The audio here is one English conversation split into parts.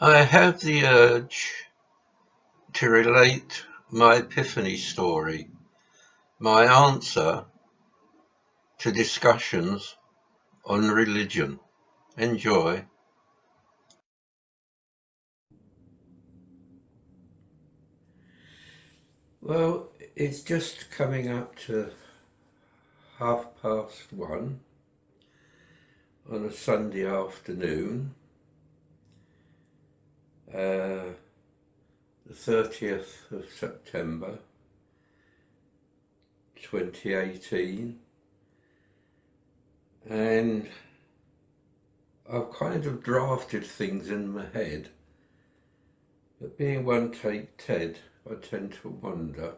I have the urge to relate my Epiphany story, my answer to discussions on religion. Enjoy. Well, it's just coming up to 1:30 on a Sunday afternoon, the 30th of September 2018, and I've kind of drafted things in my head, but being one take Ted, I tend to wander.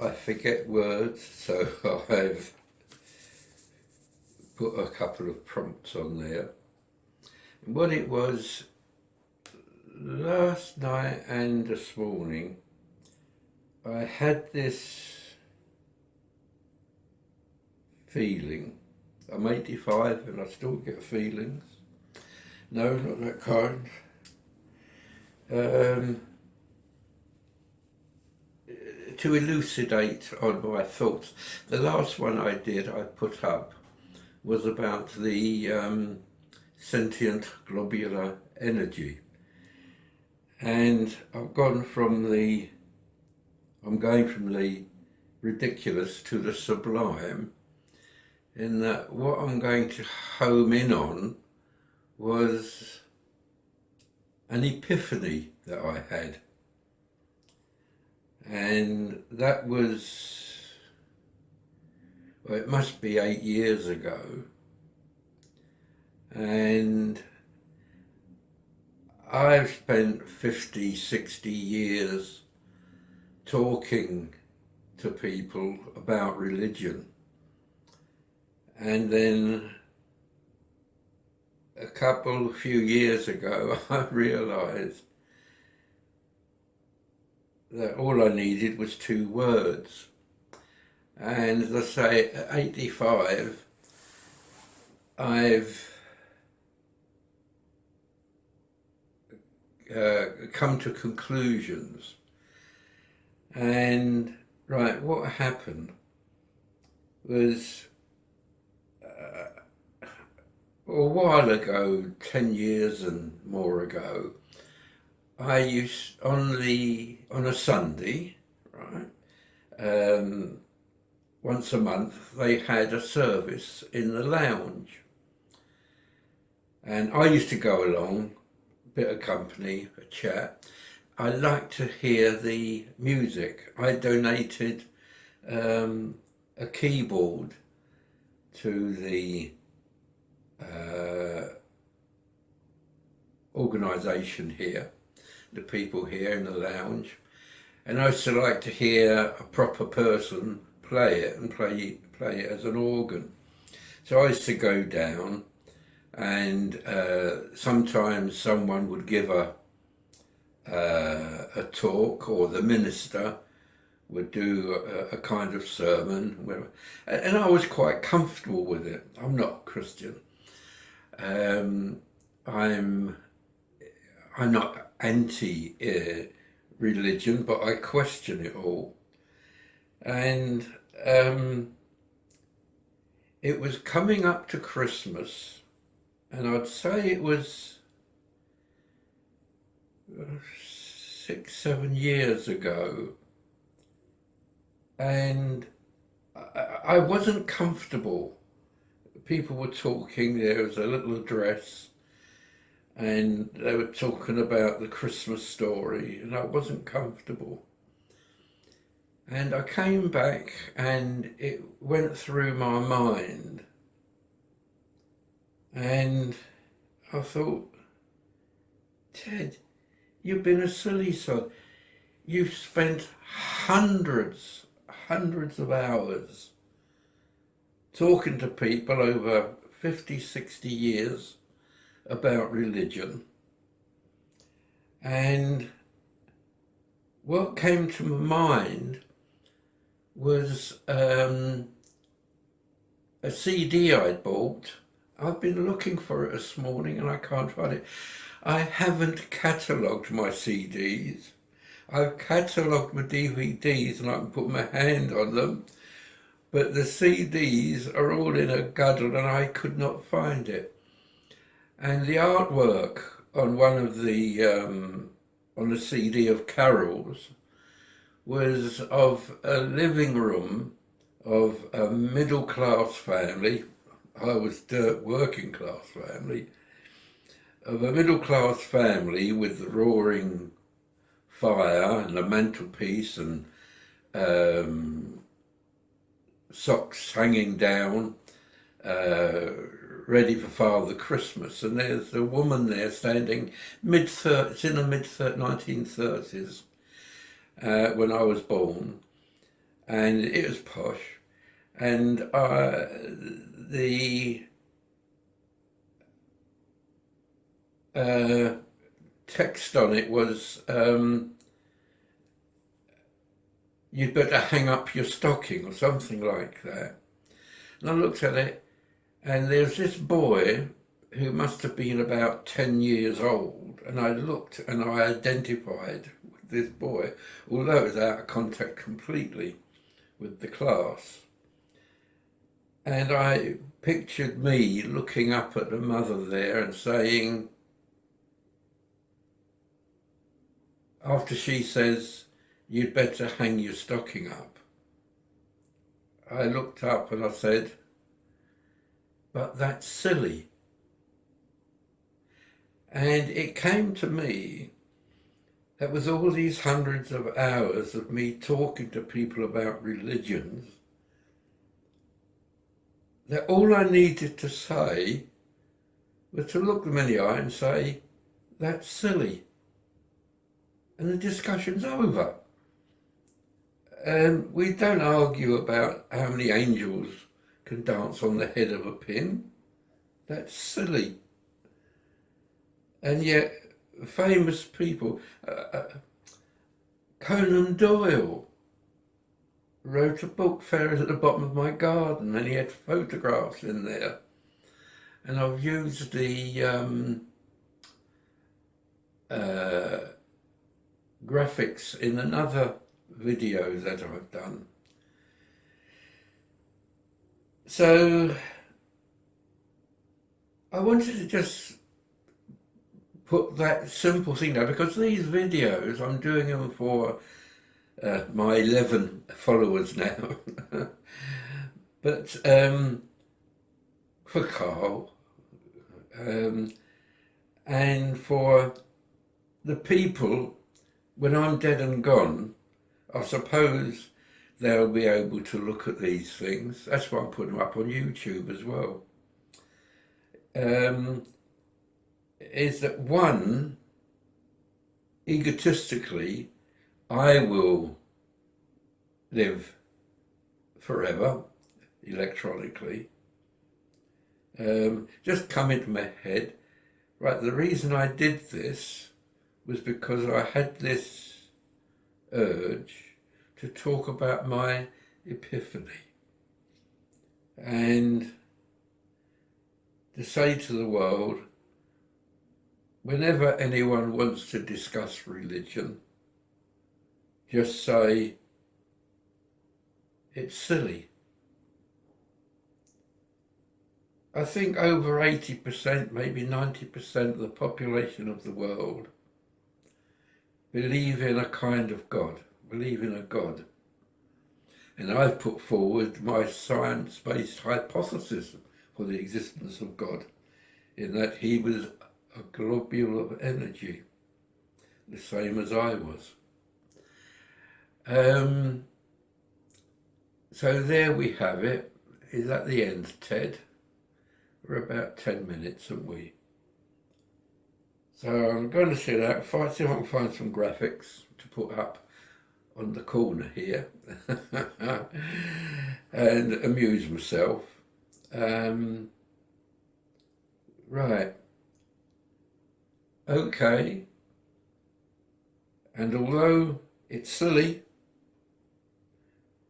I forget words, so I've put a couple of prompts on there. And what it was, last night and this morning, I had this feeling. I'm 85 and I still get feelings. No, not that kind. To elucidate on my thoughts, the last one I put up was about the sentient globular energy, and I'm going from the ridiculous to the sublime, in that what I'm going to home in on was an epiphany that I had. And that was, well, it must be 8 years ago. And I've spent 50, 60 years talking to people about religion. And then a few years ago, I realised that all I needed was 2 words. And as I say, at 85, I've come to conclusions. And right, what happened was a while ago, 10 years and more ago, I used on a Sunday, right, once a month they had a service in the lounge, and I used to go along, a bit of company, a chat. I like to hear the music. I donated a keyboard to the organisation here, the people here in the lounge, and I used to like to hear a proper person play it and play it as an organ. So I used to go down, and sometimes someone would give a talk, or the minister would do a kind of sermon, and I was quite comfortable with it. I'm not Christian. I'm not anti religion, but I question it all. And it was coming up to Christmas, and I'd say it was 6, 7 years ago, and I wasn't comfortable. People were talking, there was a little address, and they were talking about the Christmas story, and I wasn't comfortable. And I came back, and it went through my mind, and I thought, Ted, you've been a silly sod. You've spent hundreds of hours talking to people over 50, 60 years about religion. And what came to my mind was a CD I'd bought. I've been looking for it this morning and I can't find it. I haven't catalogued my CDs. I've catalogued my DVDs and I can put my hand on them, but the CDs are all in a guddle and I could not find it. And the artwork on one of the on the CD of carols was of a living room of a middle class family. I was dirt working class family, of a middle class family with the roaring fire and a mantelpiece and socks hanging down, ready for Father Christmas. And there's a woman there standing it's in the mid-1930s when I was born, and it was posh. And the text on it was, you'd better hang up your stocking or something like that. And I looked at it, and there's this boy who must have been about 10 years old, and I looked and I identified with this boy, although it was out of contact completely with the class. And I pictured me looking up at the mother there and saying, after she says, you'd better hang your stocking up, I looked up and I said, but that's silly. And it came to me that with all these hundreds of hours of me talking to people about religions, that all I needed to say was to look them in the eye and say, that's silly. And the discussion's over. And we don't argue about how many angels can dance on the head of a pin. That's silly. And yet, famous people, Conan Doyle wrote a book, Fairies at the Bottom of My Garden, and he had photographs in there. And I've used the graphics in another video that I've done. So I wanted to just put that simple thing there, because these videos, I'm doing them for my 11 followers now. But for Carl, and for the people, when I'm dead and gone, I suppose they'll be able to look at these things. That's why I'm putting them up on YouTube as well. Is that one, egotistically, I will live forever, electronically. Just come into my head, right, the reason I did this was because I had this urge to talk about my epiphany and to say to the world, whenever anyone wants to discuss religion, just say, it's silly. I think over 80%, maybe 90% of the population of the world believe in a kind of God, believe in a God. And I've put forward my science-based hypothesis for the existence of God, in that he was a globule of energy, the same as I was. So there we have it. Is that the end, Ted? We're about 10 minutes, aren't we? So I'm going to see that, see if I can find some graphics to put up on the corner here and amuse myself. Right. Okay. And although it's silly,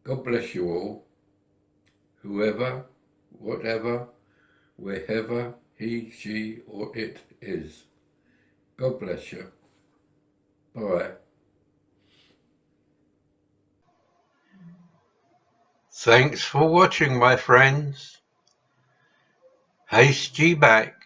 God bless you all, whoever, whatever, wherever he, she, or it is. God bless you. Bye. Thanks for watching, my friends. Haste ye back.